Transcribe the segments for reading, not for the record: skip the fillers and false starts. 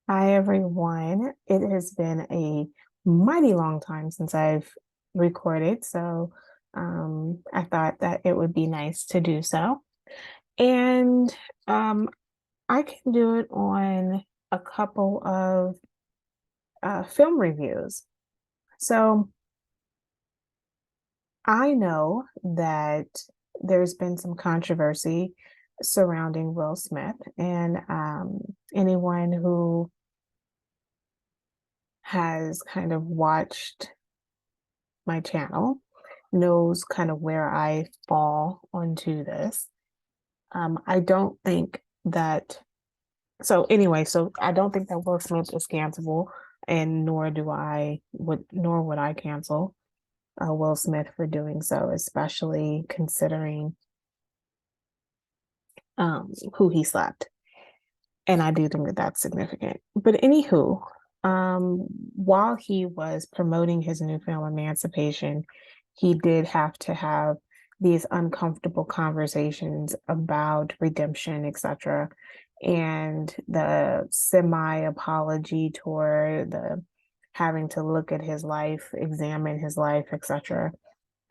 Hi, everyone. It has been a mighty long time since I've recorded, so I thought that it would be nice to do so. And um, I can do it on a couple of film reviews. So I know that there's been some controversy surrounding Will Smith, and anyone who has kind of watched my channel knows kind of where I fall onto this. I don't think that, so anyway, so I don't think that Will Smith is cancelable, and nor would I cancel Will Smith for doing so, especially considering who he slapped. And I do think that that's significant. But anywho, while he was promoting his new film Emancipation, he did have to have these uncomfortable conversations about redemption, etc. And the semi apology tour, the having to look at his life, examine his life, etc.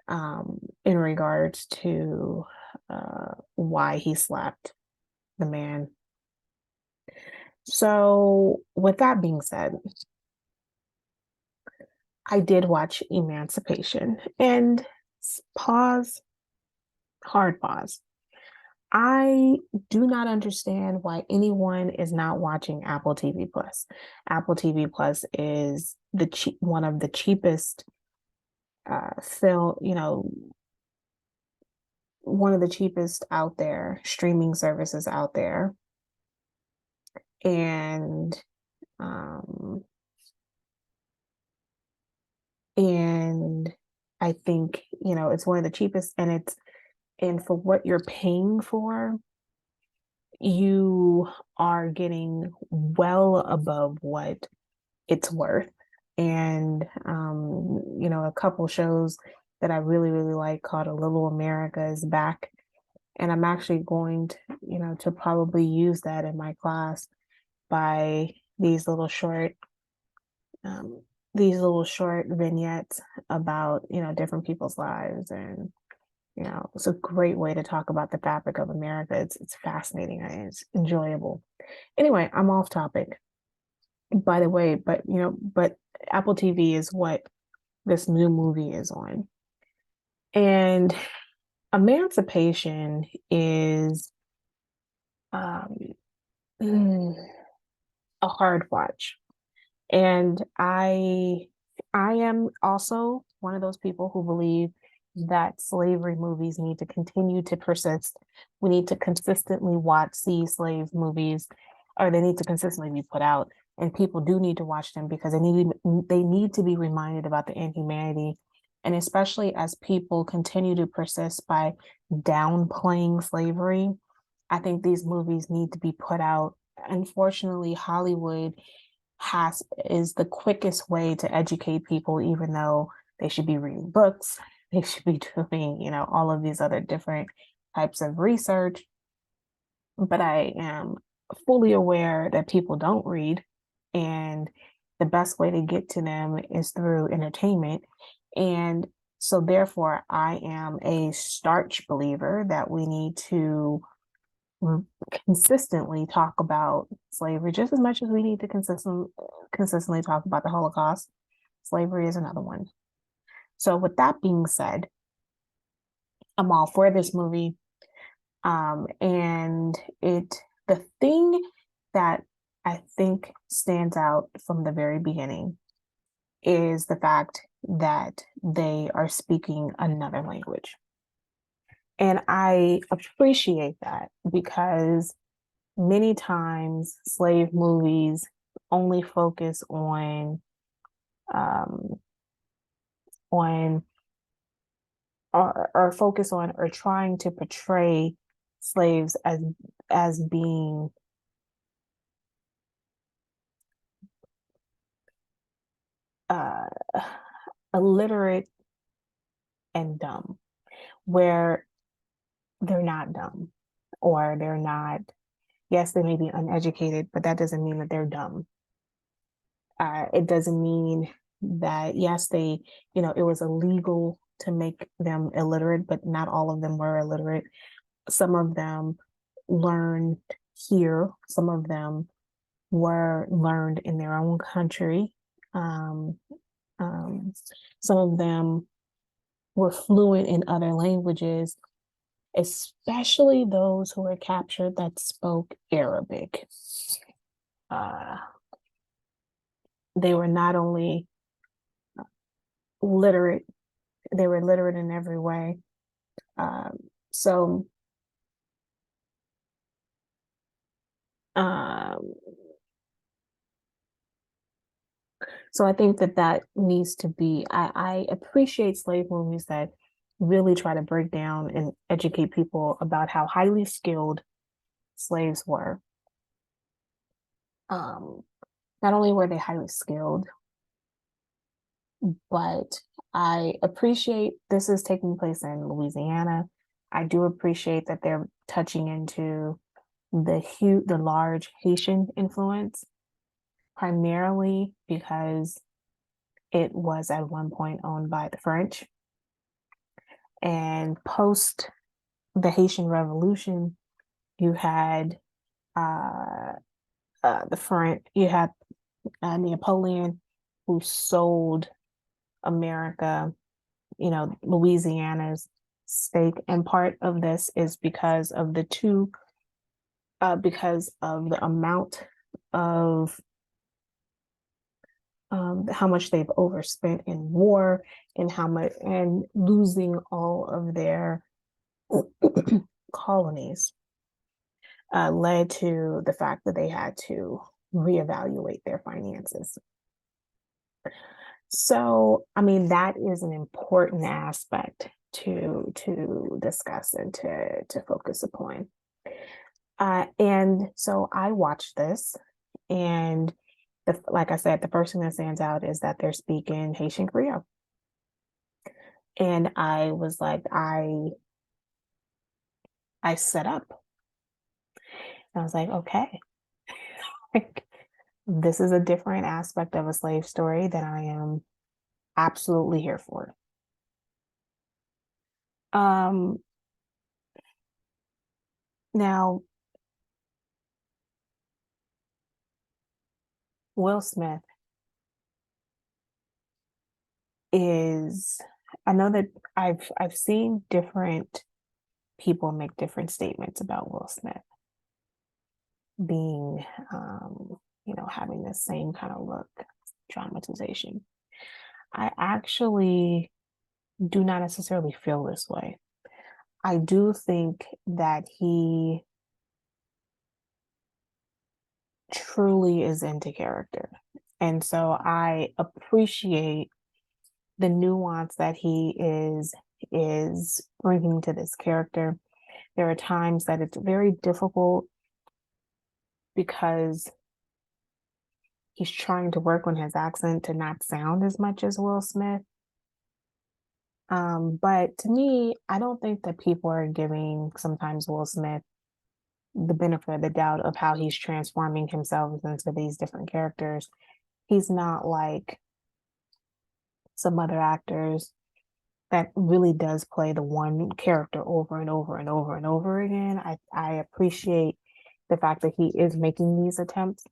In regards to why he slapped the man. So, with that being said, I did watch Emancipation and pause, hard pause. I do not understand why anyone is not watching Apple TV Plus. Apple TV Plus is one of the cheapest film, one of the cheapest out there streaming services out there, and um, and I think it's one of the cheapest, and for what you're paying for, you are getting well above what it's worth. And a couple shows that I really, really like called A Little America is back. And I'm actually going to probably use that in my class by these little short vignettes about, different people's lives. And it's a great way to talk about the fabric of America. It's fascinating and it's enjoyable. Anyway, I'm off topic, by the way, but Apple TV is what this new movie is on. And Emancipation is um, mm, a hard watch. And I am also one of those people who believe that slavery movies need to continue to persist. We need to consistently see slave movies, or they need to consistently be put out. And people do need to watch them because they need to be reminded about the inhumanity. And especially as people continue to persist by downplaying slavery, I think these movies need to be put out. Unfortunately, Hollywood has is the quickest way to educate people, even though they should be reading books, they should be doing, all of these other different types of research. But I am fully aware that people don't read, and the best way to get to them is through entertainment. And so, therefore, I am a starch believer that we need to consistently talk about slavery just as much as we need to consistently talk about the Holocaust. Slavery is another one. So, with that being said, I'm all for this movie. And the thing that I think stands out from the very beginning is the fact that they are speaking another language. And I appreciate that because many times slave movies only focus um, on or focus on or trying to portray slaves as being uh, illiterate and dumb, where they're not dumb or they're not. Yes, they may be uneducated, but that doesn't mean that they're dumb. It doesn't mean that, yes, it was illegal to make them illiterate, but not all of them were illiterate. Some of them learned here, some of them were learned in their own country. Um, um, some of them were fluent in other languages, especially those who were captured that spoke Arabic. Uh, they were not only literate, they were literate in every way. Um, so, um, so I think that that needs to be. I appreciate slave movies that really try to break down and educate people about how highly skilled slaves were. Um, Not only were they highly skilled, but I appreciate this is taking place in Louisiana. I do appreciate that they're touching into the large Haitian influence, primarily because it was at one point owned by the French. And post the Haitian Revolution, you had uh, you had Napoleon, who sold America, Louisiana's stake. And part of this is because of the amount of how much they've overspent in war and how much and losing all of their colonies led to the fact that they had to reevaluate their finances. So, I mean, that is an important aspect to discuss and to focus upon. And so I watched this, and like I said, the first thing that stands out is that they're speaking Haitian Creole. And I was like, I set up. And I was like, okay, like, this is a different aspect of a slave story that I am absolutely here for. Um, Now, Will Smith is, I know that I've seen different people make different statements about Will Smith being, having the same kind of look, dramatization. I actually do not necessarily feel this way. I do think that he truly is into character. And so I appreciate the nuance that he is bringing to this character. There are times that it's very difficult because he's trying to work on his accent to not sound as much as Will Smith. But to me, I don't think that people are giving sometimes Will Smith the benefit of the doubt of how he's transforming himself into these different characters. He's not like some other actors that really does play the one character over and over and over and over again. I appreciate the fact that he is making these attempts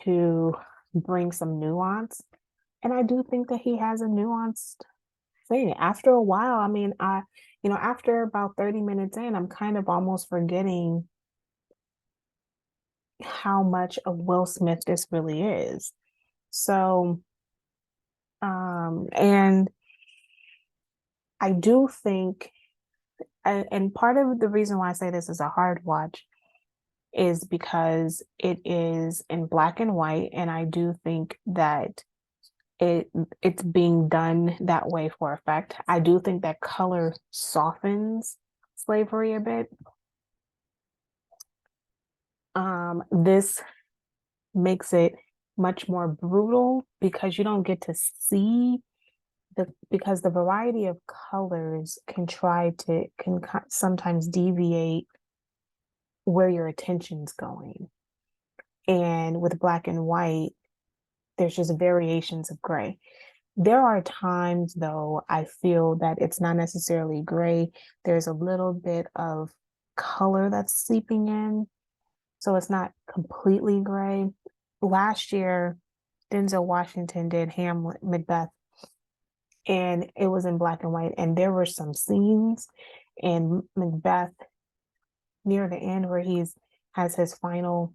to bring some nuance. And I do think that he has a nuanced thing. After a while, I mean, after about 30 minutes in, I'm kind of almost forgetting how much of Will Smith this really is. So, and I do think, and part of the reason why I say this is a hard watch is because it is in black and white, and I do think that it's being done that way for effect. I do think that color softens slavery a bit. This makes it much more brutal because you don't get to see because the variety of colors can sometimes deviate where your attention's going. And with black and white, there's just variations of gray. There are times, though, I feel that it's not necessarily gray. There's a little bit of color that's seeping in, so it's not completely gray. Last year, Denzel Washington did Hamlet, Macbeth, and it was in black and white. And there were some scenes in Macbeth near the end where he's has his final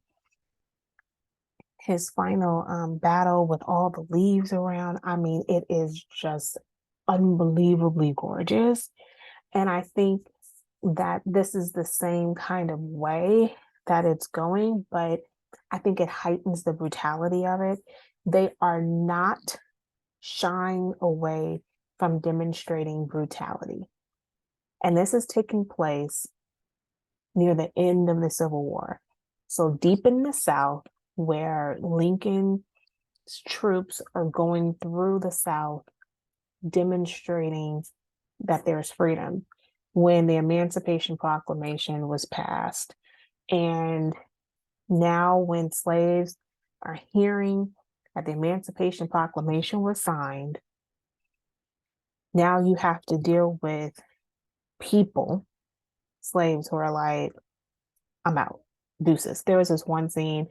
battle with all the leaves around. I mean, it is just unbelievably gorgeous. And I think that this is the same kind of way that it's going, but I think it heightens the brutality of it. They are not shying away from demonstrating brutality. And this is taking place near the end of the Civil War. So deep in the South, where Lincoln's troops are going through the South, demonstrating that there's freedom. When the Emancipation Proclamation was passed, and now when slaves are hearing that the Emancipation Proclamation was signed, now you have to deal with people, slaves who are like, I'm out, deuces. There was this one scene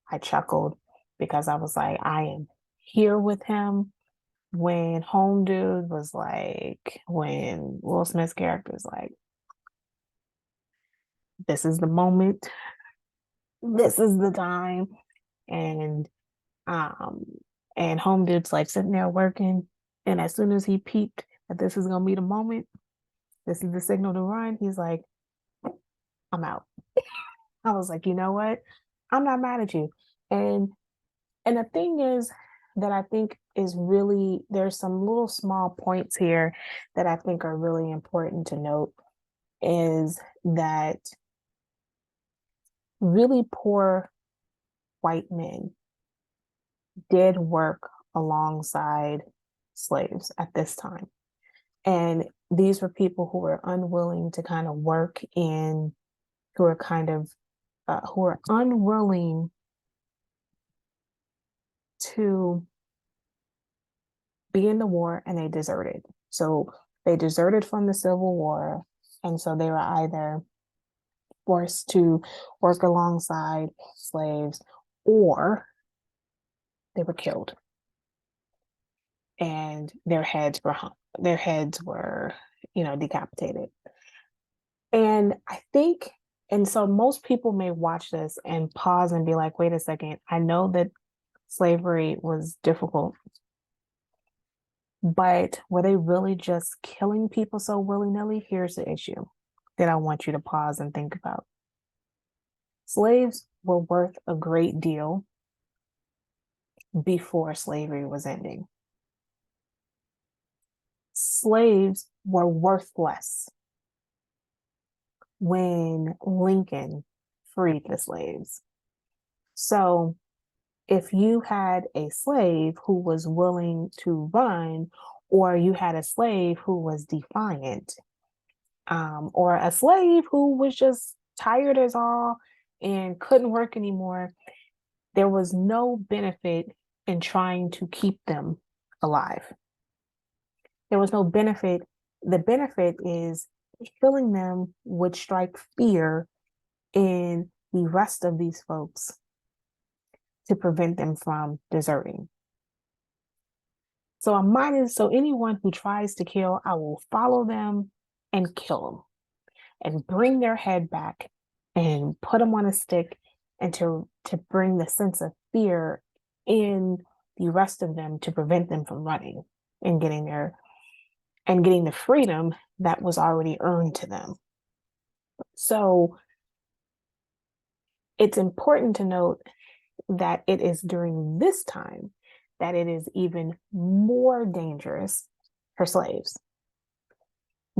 I chuckled because I was like, I am here with him. When Home Dude was like, when Will Smith's character is like, this is the moment, this is the time, and um, and Home Dude's like sitting there working, and as soon as he peeped that this is gonna be the moment, this is the signal to run, he's like, I'm out. I was like, you know what? I'm not mad at you. And And the thing is that I think is really, there's some little small points here that I think are really important to note is that really poor white men did work alongside slaves at this time. And these were people who were unwilling to kind of work in, who were kind of, who were unwilling to be in the war, and they deserted. So they deserted from the Civil War. And so they were either forced to work alongside slaves or they were killed and their heads were, decapitated. And I think, and so most people may watch this and pause and be like, wait a second, I know that slavery was difficult, but were they really just killing people so willy-nilly? Here's the issue that I want you to pause and think about. Slaves were worth a great deal before slavery was ending. Slaves were worthless when Lincoln freed the slaves. So if you had a slave who was willing to run, or you had a slave who was defiant, or a slave who was just tired as all and couldn't work anymore, there was no benefit in trying to keep them alive. There was no benefit. The benefit is killing them would strike fear in the rest of these folks to prevent them from deserting. So anyone who tries to kill, I will follow them and kill them and bring their head back and put them on a stick, and to bring the sense of fear in the rest of them to prevent them from running and getting the freedom that was already earned to them. So it's important to note that it is during this time that it is even more dangerous for slaves,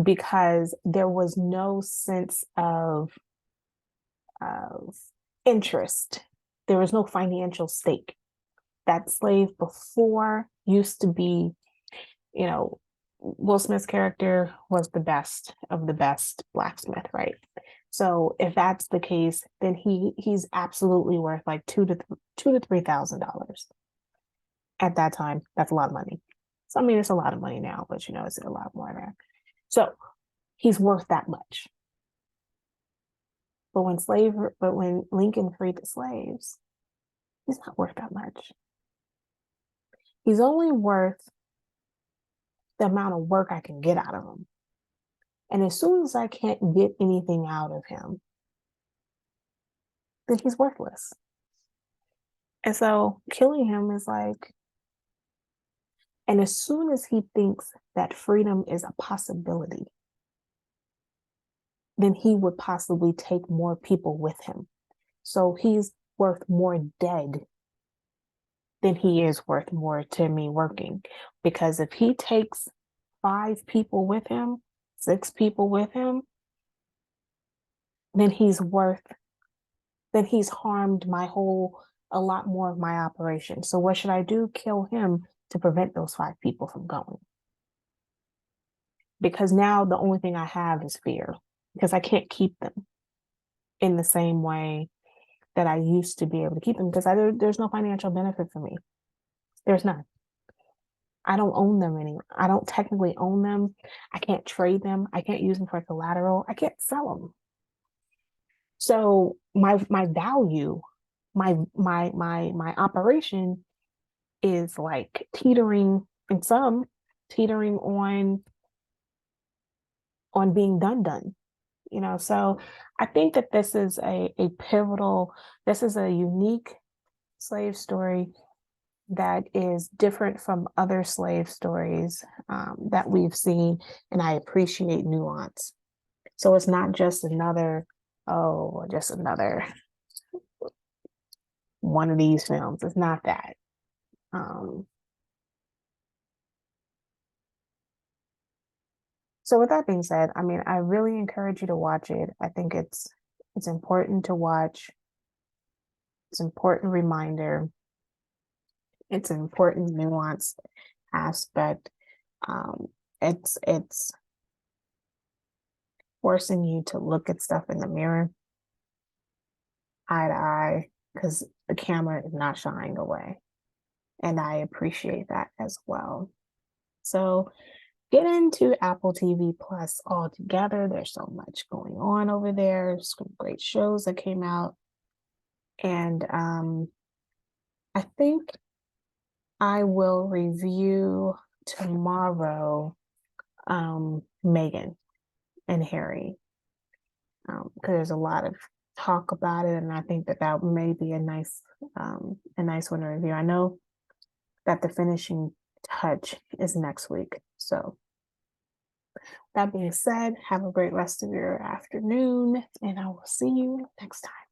because there was no sense of interest. There was no financial stake. That slave before used to be, Will Smith's character was the best of the best blacksmith, right? So if that's the case, then he's absolutely worth like two to $3,000 at that time. That's a lot of money. So I mean, it's a lot of money now, but it's a lot more there. So he's worth that much. But when Lincoln freed the slaves, he's not worth that much. He's only worth the amount of work I can get out of him. And as soon as I can't get anything out of him, then he's worthless. And so killing him is like, and as soon as he thinks that freedom is a possibility, then he would possibly take more people with him. So he's worth more dead than he is worth more to me working. Because if he takes 5 people with him, 6 people with him, then he's harmed a lot more of my operation. So what should I do? Kill him to prevent those 5 people from going. Because now the only thing I have is fear, because I can't keep them in the same way that I used to be able to keep them, because there's no financial benefit for me. There's none. I don't own them anymore. I don't technically own them. I can't trade them. I can't use them for collateral. I can't sell them. So my value, my operation is like teetering on being done. So I think that this is a unique slave story that is different from other slave stories that we've seen, and I appreciate nuance. So it's not just another one of these films. It's not that. So with that being said, I mean, I really encourage you to watch it. I think it's important to watch. It's an important reminder. It's an important nuance aspect. It's forcing you to look at stuff in the mirror, eye to eye, because the camera is not shying away. And I appreciate that as well. So get into Apple TV Plus altogether. There's so much going on over there. Some great shows that came out. And I think I will review tomorrow Meghan and Harry, because there's a lot of talk about it, and I think that may be a nice one to review. I know that the finishing touch is next week. So that being said, have a great rest of your afternoon, and I will see you next time.